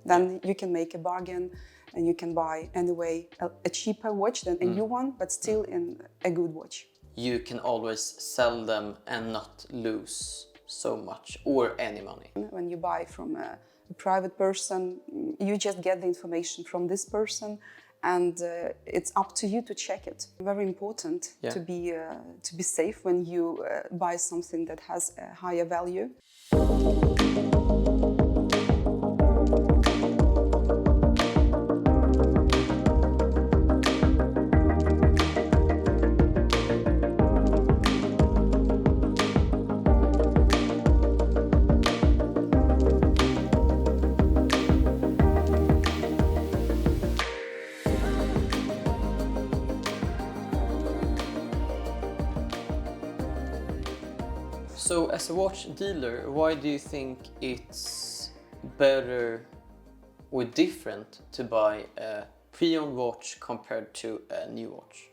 then you can make a bargain and you can buy anyway a cheaper watch than a new one, but still in a good watch. You can always sell them and not lose so much or any money. When you buy from a private person, you just get the information from this person, and it's up to you to check it. Very important to be safe when you buy something that has a higher value. So as a watch dealer, why do you think it's better or different to buy a pre-owned watch compared to a new watch?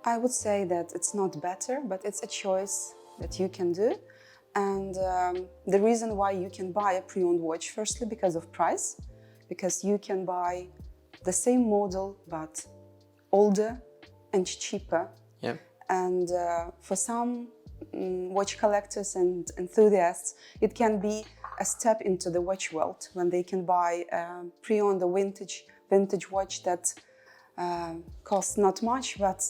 I would say that it's not better, but it's a choice that you can do. And the reason why you can buy a pre-owned watch, firstly, because of price, because you can buy the same model but older and cheaper. Yeah. And for some watch collectors and enthusiasts, it can be a step into the watch world when they can buy a pre-owned or vintage watch that costs not much, but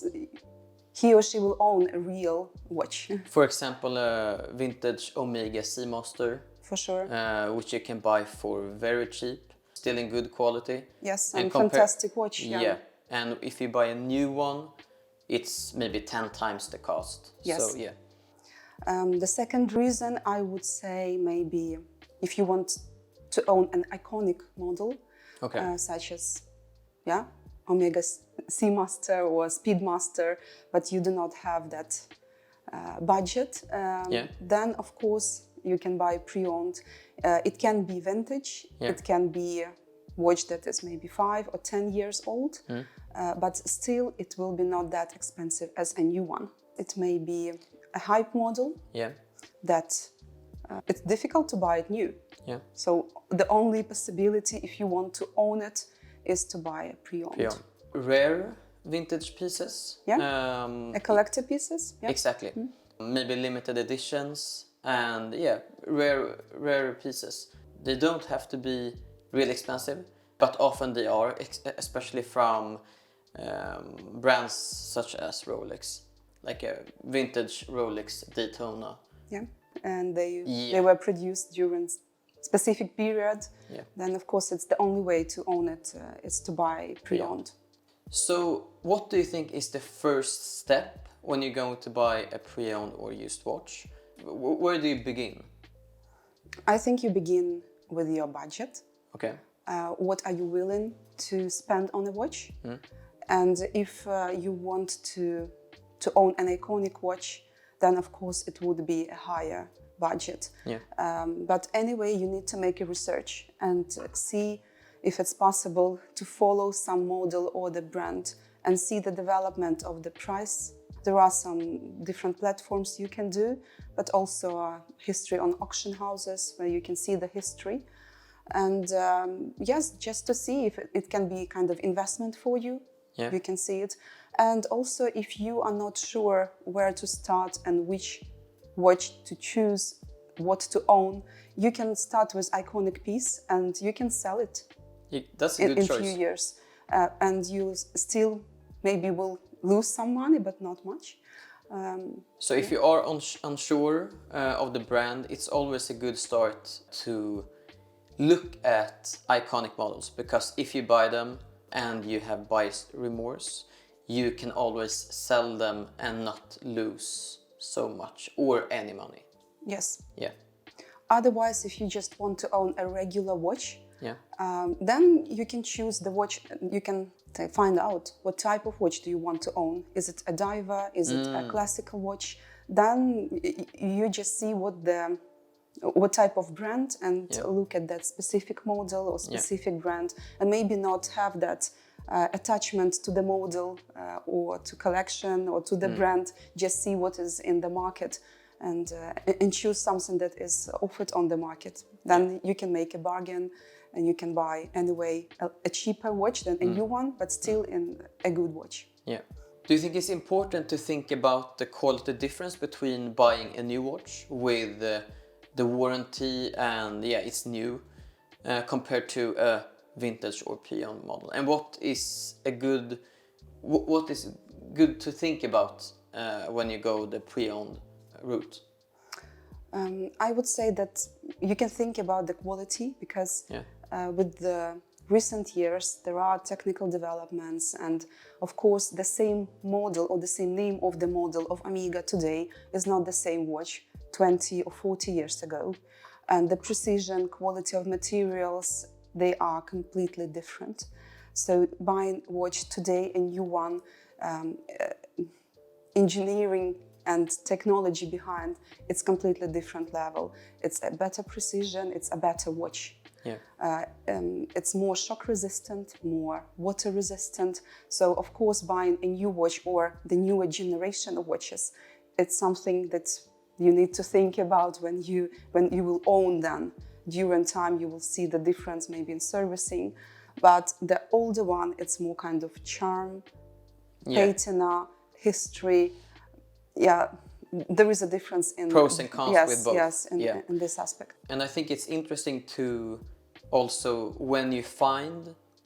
he or she will own a real watch. For example, a vintage Omega Seamaster. For sure. Which you can buy for very cheap, still in good quality. Yes, and fantastic watch. Yeah, and if you buy a new one, it's maybe 10 times the cost. Yes. So, yeah. The second reason, I would say, maybe if you want to own an iconic model, such as Omega Seamaster or Speedmaster, but you do not have that budget, then of course you can buy pre-owned. It can be vintage, it can be a watch that is maybe 5 or 10 years old, but still it will be not that expensive as a new one. It may be a hype model that it's difficult to buy it new. Yeah. So the only possibility, if you want to own it, is to buy a pre-owned. Rare vintage pieces. Yeah. A collector pieces. Yeah. Exactly. Maybe limited editions and rare pieces. They don't have to be really expensive, but often they are, especially from brands such as Rolex. Like a vintage Rolex Daytona. Yeah, and they were produced during specific period. Yeah. Then of course it's the only way to own it is to buy pre-owned. So what do you think is the first step when you're going to buy a pre-owned or used watch? Where do you begin? I think you begin with your budget. Okay. What are you willing to spend on a watch? And if you want to own an iconic watch, then of course it would be a higher budget. Yeah. But anyway, you need to make a research and see if it's possible to follow some model or the brand and see the development of the price. There are some different platforms you can do, but also history on auction houses where you can see the history. And yes, just to see if it can be kind of investment for you. Yeah. You can see it. And also, if you are not sure where to start and which watch to choose, what to own, you can start with iconic piece and you can sell it. That's a good choice. In a few years. And you still maybe will lose some money, but not much. So if you are unsure of the brand, it's always a good start to look at iconic models, because if you buy them and you have buyer's remorse, you can always sell them and not lose so much or any money. Yes. Yeah. Otherwise, if you just want to own a regular watch, then you can choose the watch. You can find out what type of watch do you want to own. Is it a diver? Is it a classical watch? Then you just see what type of brand and look at that specific model or specific brand, and maybe not have that attachment to the model or to collection or to the brand. Just see what is in the market and choose something that is offered on the market. Then you can make a bargain and you can buy anyway a cheaper watch than a new one, but still in a good watch. Yeah. Do you think it's important to think about the quality difference between buying a new watch with the warranty and it's new compared to a vintage or pre-owned model? And what is good to think about when you go the pre-owned route? I would say that you can think about the quality because with the recent years there are technical developments, and of course the same model or the same name of the model of Omega today is not the same watch 20 or 40 years ago, and the precision, quality of materials, they are completely different. So buying a watch today, a new one, engineering and technology behind, it's completely different level. It's a better precision, it's a better watch. Yeah. It's more shock resistant, more water resistant. So of course buying a new watch or the newer generation of watches, it's something that you need to think about when you will own them. During time you will see the difference maybe in servicing, but the older one, it's more kind of charm, patina, history. Yeah, there is a difference in pros and cons with both. Yes, in this aspect. And I think it's interesting to also, when you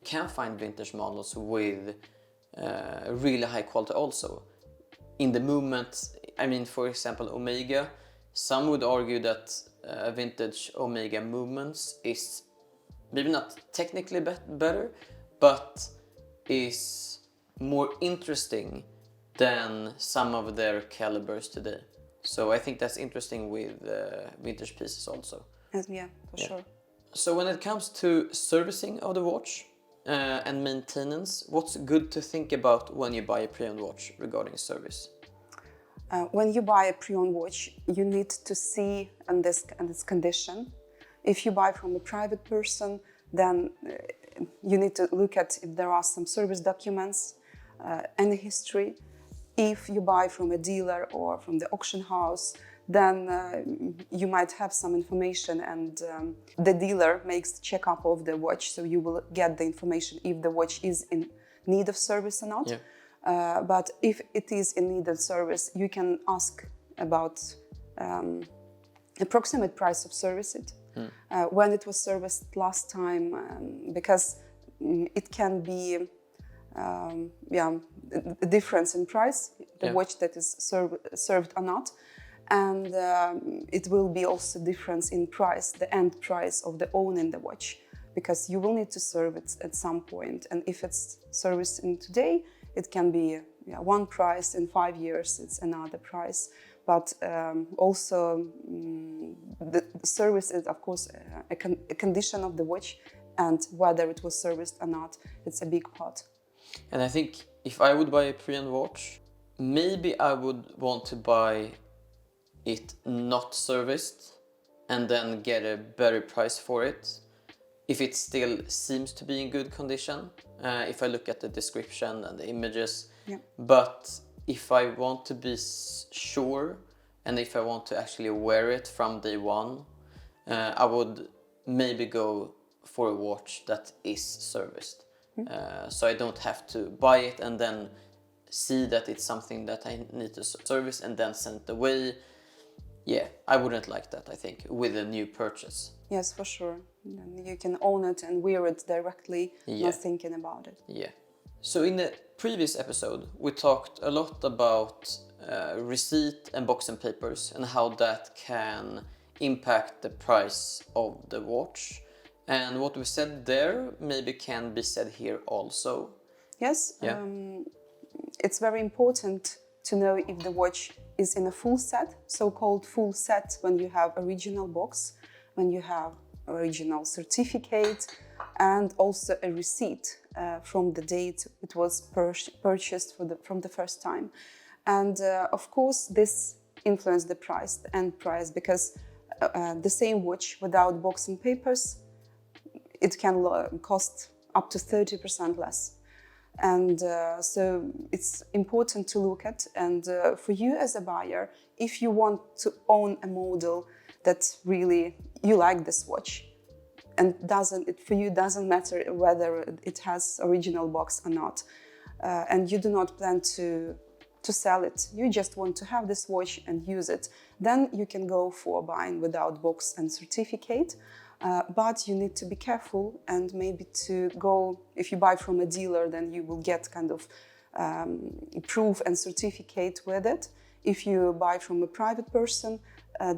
can find vintage models with really high quality also. In the movement, I mean, for example, Omega, some would argue that vintage Omega movements is maybe not technically better, but is more interesting than some of their calibers today. So I think that's interesting with vintage pieces also. Yeah, for sure. So when it comes to servicing of the watch and maintenance, what's good to think about when you buy a pre-owned watch regarding service? When you buy a pre-owned watch, you need to see in this condition. If you buy from a private person, then you need to look at if there are some service documents, any history. If you buy from a dealer or from the auction house, then you might have some information, and the dealer makes the checkup of the watch, so you will get the information if the watch is in need of service or not. Yeah. But if it is in need of service, you can ask about approximate price of service it, when it was serviced last time, because it can be a difference in price, the watch that is served or not. And it will be also difference in price, the end price of the owning the watch, because you will need to serve it at some point. And if it's serviced in today, it can be one price. In 5 years, it's another price. But also the service is, of course, a condition of the watch, and whether it was serviced or not, it's a big part. And I think if I would buy a pre-owned watch, maybe I would want to buy it not serviced and then get a better price for it if it still seems to be in good condition, if I look at the description and the images. But if I want to be sure, and if I want to actually wear it from day one, I would maybe go for a watch that is serviced. So I don't have to buy it and then see that it's something that I need to service and then send it away. Yeah, I wouldn't like that, I think, with a new purchase. Yes, for sure. And you can own it and wear it directly, not thinking about it. Yeah. So in the previous episode, we talked a lot about receipt and box and papers and how that can impact the price of the watch. And what we said there maybe can be said here also. Yes, it's very important to know if the watch is in a full set, so-called full set, when you have original box, when you have original certificate, and also a receipt from the date it was purchased from the first time. And of course, this influenced the price, the end price, because the same watch without box and papers, it can cost up to 30% less. And so it's important to look at. And for you as a buyer, if you want to own a model that really you like this watch, and for you doesn't matter whether it has original box or not, and you do not plan to sell it. You just want to have this watch and use it. Then you can go for buying without box and certificate. But you need to be careful and maybe to go, if you buy from a dealer, then you will get kind of proof and certificate with it. If you buy from a private person,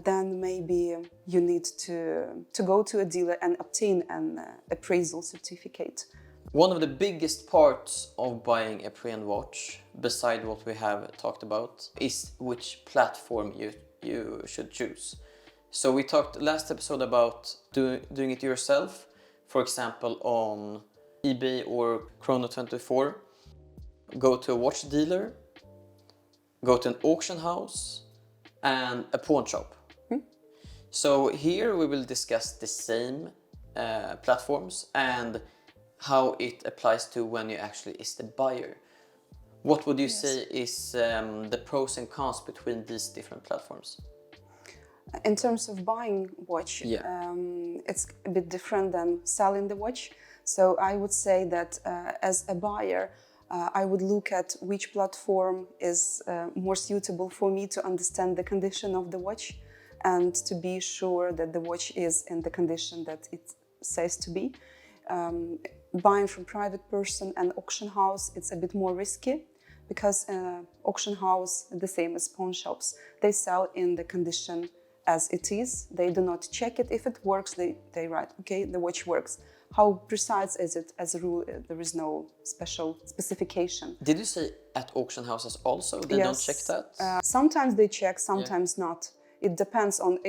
then maybe you need to go to a dealer and obtain an appraisal certificate. One of the biggest parts of buying a pre-owned watch, beside what we have talked about, is which platform you should choose. So we talked last episode about doing it yourself, for example on eBay or Chrono24. Go to a watch dealer, go to an auction house and a pawn shop. So here we will discuss the same platforms and how it applies to when you actually is the buyer. What would you say is the pros and cons between these different platforms? In terms of buying watch, it's a bit different than selling the watch. So I would say that as a buyer, I would look at which platform is more suitable for me to understand the condition of the watch and to be sure that the watch is in the condition that it says to be. Buying from private person and auction house, it's a bit more risky because auction house, the same as pawn shops, they sell in the condition as it is. They do not check it. If it works, they write, okay, the watch works. How precise is it? As a rule, there is no special specification. Did you say at auction houses also they don't check that? Sometimes they check, sometimes not. It depends on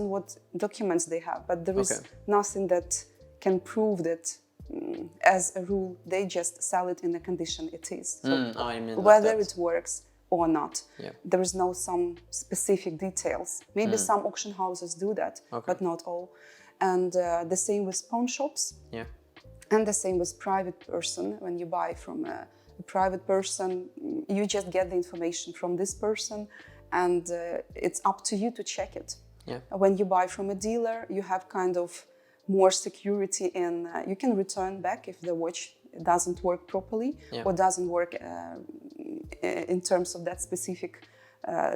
what documents they have, but there is nothing that can prove that. As a rule, they just sell it in the condition it is. So whether it works or not, there is no some specific details. Maybe some auction houses do that, but not all. And the same with pawn shops. And the same with private person. When you buy from a private person, you just get the information from this person, and it's up to you to check it. When you buy from a dealer, you have kind of more security in you can return back if the watch doesn't work properly or doesn't work in terms of that specific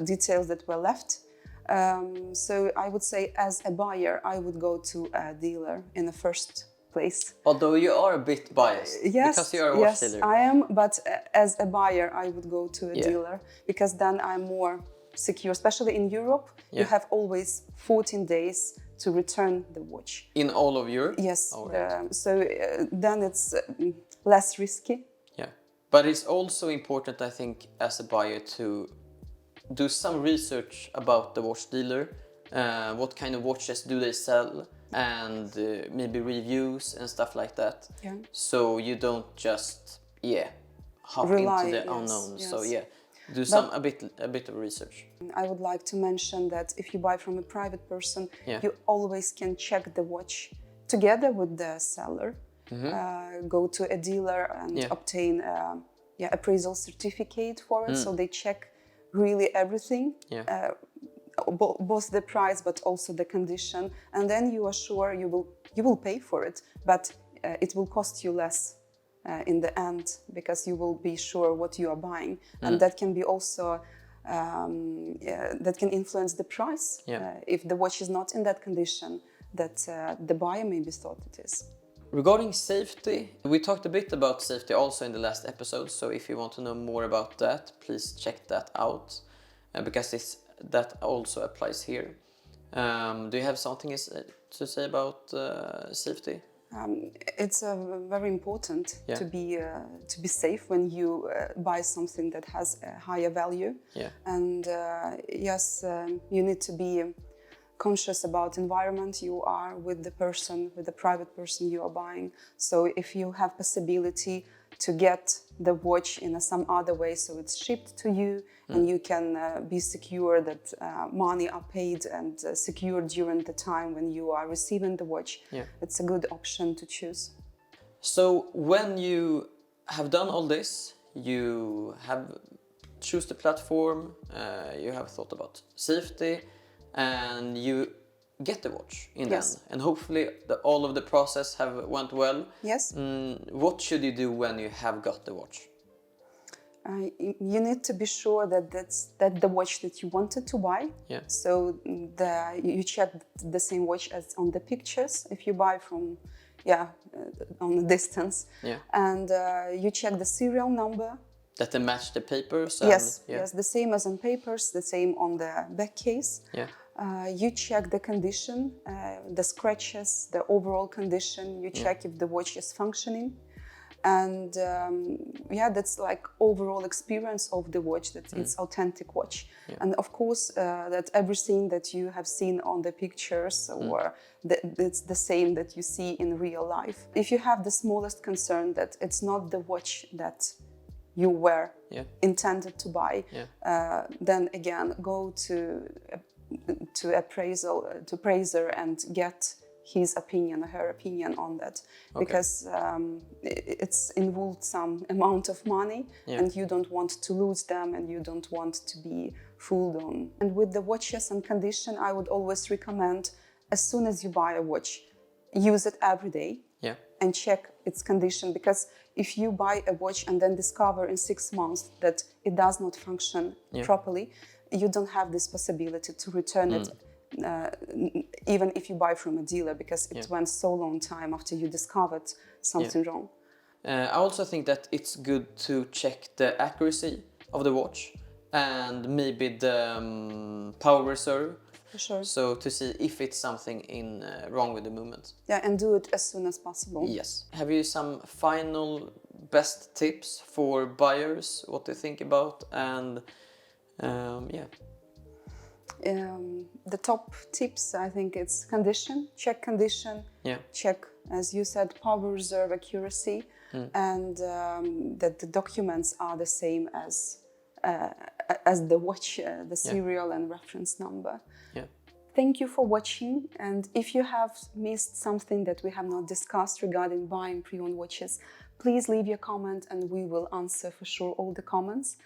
details that were left. So I would say as a buyer, I would go to a dealer in the first place. Although you are a bit biased because you are a watch dealer. Yes, I am, but as a buyer, I would go to a dealer because then I'm more secure, especially in Europe. You have always 14 days to return the watch. In all of Europe? Yes. So then it's less risky. But it's also important, I think, as a buyer to do some research about the watch dealer. What kind of watches do they sell? And maybe reviews and stuff like that. So you don't just, hop into the unknown. So do a bit of research. I would like to mention that if you buy from a private person, you always can check the watch together with the seller. Go to a dealer and obtain appraisal certificate for it. So they check really everything, both the price but also the condition, and then you are sure you will pay for it, but it will cost you less. In the end, because you will be sure what you are buying, and that can be also that can influence the price if the watch is not in that condition that the buyer maybe thought it is. Regarding safety, we talked a bit about safety also in the last episode, so if you want to know more about that, please check that out because that also applies here. Do you have something to say about safety? It's very important to be safe when you buy something that has a higher value. And you need to be conscious about environment you are with the private person you are buying. So if you have possibility to get the watch in some other way, so it's shipped to you and you can be secure that money are paid and secure during the time when you are receiving the watch, it's a good option to choose. So when you have done all this, you have choose the platform, you have thought about safety, and you get the watch in the Yes. end, and hopefully all of the process have went well. Yes. What should you do when you have got the watch? You need to be sure that that's the watch that you wanted to buy. Yeah. So you check the same watch as on the pictures if you buy from on a distance. Yeah. And you check the serial number. That they match the papers? Yes, yes, the same as on papers, the same on the back case. Yeah. You check the condition, the scratches, the overall condition. You check if the watch is functioning. And that's like overall experience of the watch, that it's authentic watch. Yeah. And of course, that everything that you have seen on the pictures or it's the same that you see in real life. If you have the smallest concern that it's not the watch that you were intended to buy, then again, go to appraiser and get his opinion or her opinion on that, because it's involved some amount of money and you don't want to lose them and you don't want to be fooled on. And with the watches and condition, I would always recommend, as soon as you buy a watch, use it every day and check its condition, because if you buy a watch and then discover in 6 months that it does not function properly, you don't have this possibility to return it. Even if you buy from a dealer, because it went so long time after you discovered something wrong. I also think that it's good to check the accuracy of the watch and maybe the power reserve. For sure. So to see if it's something wrong with the movement. Yeah, and do it as soon as possible. Yes. Have you some final best tips for buyers, what to think about, and the top tips, I think it's condition, check condition, check, as you said, power reserve accuracy, and that the documents are the same as the watch, the serial and reference number. Yeah. Thank you for watching, and if you have missed something that we have not discussed regarding buying pre-owned watches, please leave your comment and we will answer for sure all the comments.